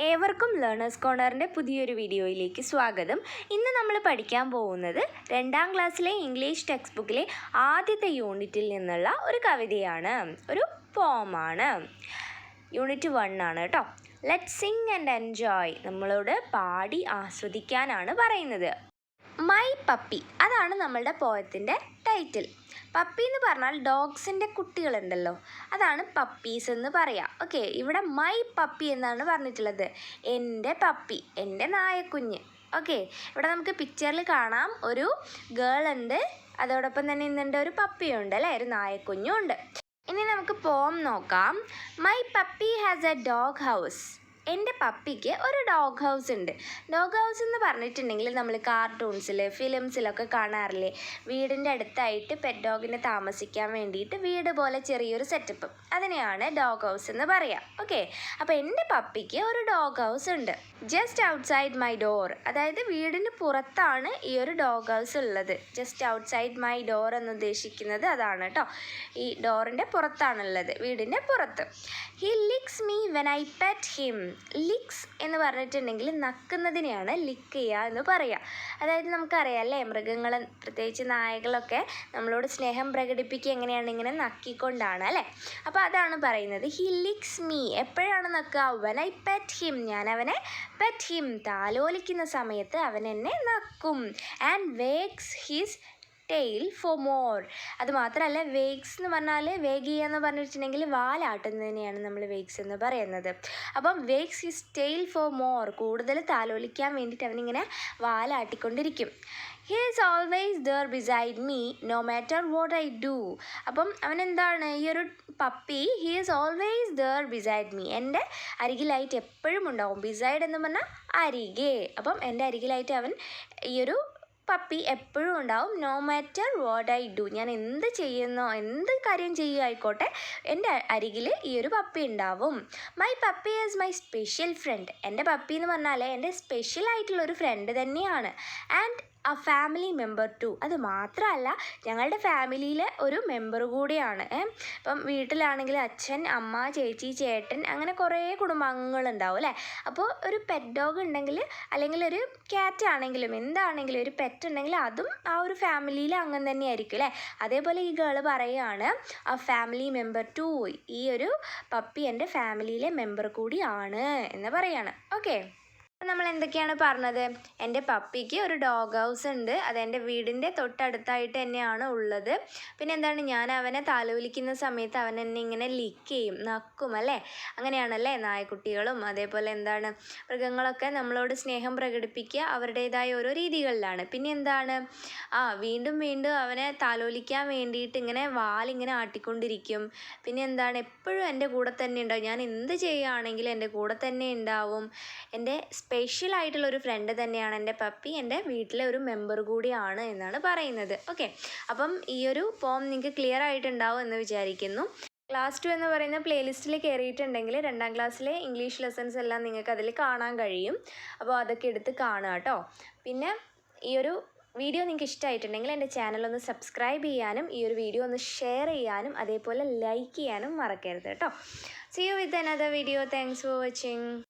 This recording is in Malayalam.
ഏവർക്കും ലേണേഴ്സ് കോർണറിൻ്റെ പുതിയൊരു വീഡിയോയിലേക്ക് സ്വാഗതം. ഇന്ന് നമ്മൾ പഠിക്കാൻ പോകുന്നത് 2ാം ക്ലാസ്സിലെ ഇംഗ്ലീഷ് ടെക്സ്റ്റ് ബുക്കിലെ ആദ്യത്തെ യൂണിറ്റിൽ നിന്നുള്ള ഒരു കവിതയാണ്, ഒരു പോമാണ്. യൂണിറ്റ് 1 ആണ് കേട്ടോ. Let's sing and enjoy. നമ്മളോട് പാടി ആസ്വദിക്കാനാണ് പറയുന്നത്. മൈ പപ്പി, അതാണ് നമ്മളുടെ പോയത്തിൻ്റെ ടൈറ്റിൽ. പപ്പി എന്ന് പറഞ്ഞാൽ ഡോഗ്സിൻ്റെ കുട്ടികളുണ്ടല്ലോ, അതാണ് പപ്പീസ് എന്ന് പറയാം. ഓക്കെ, ഇവിടെ മൈ പപ്പി എന്നാണ് പറഞ്ഞിട്ടുള്ളത്. എൻ്റെ പപ്പി, എൻ്റെ നായക്കുഞ്ഞ്. ഓക്കെ, ഇവിടെ നമുക്ക് പിക്ചറിൽ കാണാം ഒരു ഗേൾ ഉണ്ട്, അതോടൊപ്പം തന്നെ ഇന്നുണ്ട് ഒരു പപ്പിയുണ്ട് അല്ലേ, ഒരു നായക്കുഞ്ഞും ഉണ്ട്. ഇനി നമുക്ക് പോം നോക്കാം. My puppy has A dog house. എൻ്റെ പപ്പിക്ക് ഒരു ഡോഗ് ഹൗസ് ഉണ്ട്. ഡോഗ് ഹൗസ് എന്ന് പറഞ്ഞിട്ടുണ്ടെങ്കിൽ നമ്മൾ കാർട്ടൂൺസിൽ ഫിലിംസിലൊക്കെ കാണാറില്ലേ, വീടിൻ്റെ അടുത്തായിട്ട് പെറ്റ് ഡോഗിനെ താമസിക്കാൻ വേണ്ടിയിട്ട് വീട് പോലെ ചെറിയൊരു സെറ്റപ്പ്, അതിനെയാണ് ഡോഗ് ഹൗസ് എന്ന് പറയാം. ഓക്കെ, അപ്പോൾ എൻ്റെ പപ്പിക്ക് ഒരു ഡോഗ് ഹൗസ് ഉണ്ട്. ജസ്റ്റ് ഔട്ട്സൈഡ് മൈ ഡോർ, അതായത് വീടിന് പുറത്താണ് ഈ ഒരു ഡോഗ് ഹൗസ് ഉള്ളത്. ജസ്റ്റ് ഔട്ട്സൈഡ് മൈ ഡോർ എന്ന് ഉദ്ദേശിക്കുന്നത് അതാണ് കേട്ടോ, ഈ ഡോറിൻ്റെ പുറത്താണുള്ളത്, വീടിൻ്റെ പുറത്ത്. He licks me when I pet him. Licks എന്ന് പറഞ്ഞിട്ടുണ്ടെങ്കിൽ നക്കുന്നതിനെയാണ് ലിക്ക് ചെയ്യുക എന്ന് പറയുക. അതായത് നമുക്കറിയാം അല്ലേ, മൃഗങ്ങൾ പ്രത്യേകിച്ച് നായകളൊക്കെ നമ്മളോട് സ്നേഹം പ്രകടിപ്പിക്കുക എങ്ങനെയാണ്, ഇങ്ങനെ നക്കിക്കൊണ്ടാണ് അല്ലേ. അപ്പോൾ അതാണ് പറയുന്നത്. ഹി ലിക്സ് മീ, എപ്പോഴാണ് നക്കുക? വെൻ ഐ പെറ്റ് ഹിം, ഞാൻ അവനെ പെറ്റ് ഹിം, താലോലിക്കുന്ന സമയത്ത് അവൻ എന്നെ നക്കും. And wags his tail for more. അത് മാത്രമല്ല, വേക്സ് എന്ന് പറഞ്ഞാൽ വേഗ് ചെയ്യുക എന്ന് പറഞ്ഞിട്ടുണ്ടെങ്കിൽ വാലാട്ടുന്നതിനെയാണ് നമ്മൾ വേക്സ് എന്ന് പറയുന്നത്. അപ്പം wags his tail for more, കൂടുതൽ താലോലിക്കാൻ വേണ്ടിയിട്ട് അവനിങ്ങനെ വാലാട്ടിക്കൊണ്ടിരിക്കും. He is always there beside me no matter what I do. അപ്പം അവനെന്താണ്, ഈ ഒരു puppy he is always there beside me, എൻ്റെ അരികിലായിട്ട് എപ്പോഴും ഉണ്ടാവും. ബിസൈഡ് എന്ന് പറഞ്ഞാൽ അരികെ, അപ്പം എൻ്റെ അരികിലായിട്ട് അവൻ, ഈ ഒരു പപ്പി എപ്പോഴും ഉണ്ടാവും. No matter what I do, ഞാൻ എന്ത് ചെയ്യുന്നോ, എന്ത് കാര്യം ചെയ്യുകയായിക്കോട്ടെ, എൻ്റെ അരികിൽ ഈ ഒരു പപ്പി ഉണ്ടാവും. My puppy is my special friend. എൻ്റെ പപ്പി എന്ന് പറഞ്ഞാൽ എൻ്റെ സ്പെഷ്യൽ ആയിട്ടുള്ളൊരു ഫ്രണ്ട് തന്നെയാണ്. And a family member too, അത് മാത്രമല്ല ഞങ്ങളുടെ ഫാമിലിയിലെ ഒരു മെമ്പർ കൂടിയാണ്. ഇപ്പം വീട്ടിലാണെങ്കിൽ അച്ഛൻ, അമ്മ, ചേച്ചി, ചേട്ടൻ, അങ്ങനെ കുറേ കുടുംബാംഗങ്ങളുണ്ടാവും അല്ലേ. അപ്പോൾ ഒരു പെറ്റ് ഡോഗ് ഉണ്ടെങ്കിൽ, അല്ലെങ്കിൽ ഒരു ക്യാറ്റ് ആണെങ്കിലും എന്താണെങ്കിലും ഒരു പെറ്റ് ഉണ്ടെങ്കിൽ അതും ആ ഒരു ഫാമിലിയിലെ അംഗം തന്നെയായിരിക്കും അല്ലേ. അതേപോലെ ഈ ഗേൾ പറയുകയാണ് a ഫാമിലി മെമ്പർ ടു, ഈ ഒരു പപ്പി എൻ്റെ ഫാമിലിയിലെ മെമ്പർ കൂടിയാണ് എന്ന് പറയാണ്. ഓക്കെ, നമ്മൾ എന്തൊക്കെയാണ് പറഞ്ഞത്? എൻ്റെ പപ്പിക്ക് ഒരു ഡോഗ് ഹൗസ് ഉണ്ട്, അതെൻ്റെ വീടിൻ്റെ തൊട്ടടുത്തായിട്ട് തന്നെയാണ് ഉള്ളത്. പിന്നെ എന്താണ്, ഞാൻ അവനെ താലോലിക്കുന്ന സമയത്ത് അവൻ എന്നെ ഇങ്ങനെ ലിക്ക് ചെയ്യും, നക്കും അല്ലേ. അങ്ങനെയാണല്ലേ നായക്കുട്ടികളും അതേപോലെ എന്താണ് മൃഗങ്ങളൊക്കെ നമ്മളോട് സ്നേഹം പ്രകടിപ്പിക്കുക അവരുടേതായ ഓരോ രീതികളിലാണ്. പിന്നെ എന്താണ്, വീണ്ടും വീണ്ടും അവനെ താലോലിക്കാൻ വേണ്ടിയിട്ട് ഇങ്ങനെ വാലിങ്ങനെ ആട്ടിക്കൊണ്ടിരിക്കും. പിന്നെ എന്താണ്, എപ്പോഴും എൻ്റെ കൂടെ തന്നെ ഉണ്ടാവും, ഞാൻ എന്ത് ചെയ്യുകയാണെങ്കിലും എൻ്റെ കൂടെ തന്നെ ഉണ്ടാവും. എൻ്റെ സ്പെഷ്യൽ ആയിട്ടുള്ളൊരു ഫ്രണ്ട് തന്നെയാണ് എൻ്റെ പപ്പി, എൻ്റെ വീട്ടിലെ ഒരു മെമ്പർ കൂടിയാണ് എന്നാണ് പറയുന്നത്. ഓക്കെ, അപ്പം ഈ ഒരു പോം നിങ്ങൾക്ക് ക്ലിയർ ആയിട്ടുണ്ടാവും എന്ന് വിചാരിക്കുന്നു. ക്ലാസ് 2 എന്ന് പറയുന്ന പ്ലേലിസ്റ്റിൽ കയറിയിട്ടുണ്ടെങ്കിൽ 2ാം ക്ലാസ്സിലെ ഇംഗ്ലീഷ് ലെസൺസ് എല്ലാം നിങ്ങൾക്ക് അതിൽ കാണാൻ കഴിയും. അപ്പോൾ അതൊക്കെ എടുത്ത് കാണുക കേട്ടോ. പിന്നെ ഈ ഒരു വീഡിയോ നിങ്ങൾക്ക് ഇഷ്ടമായിട്ടുണ്ടെങ്കിൽ എൻ്റെ ചാനൽ ഒന്ന് സബ്സ്ക്രൈബ് ചെയ്യാനും ഈ ഒരു വീഡിയോ ഒന്ന് ഷെയർ ചെയ്യാനും അതേപോലെ ലൈക്ക് ചെയ്യാനും മറക്കരുത് കേട്ടോ. See you with another video. Thanks for watching.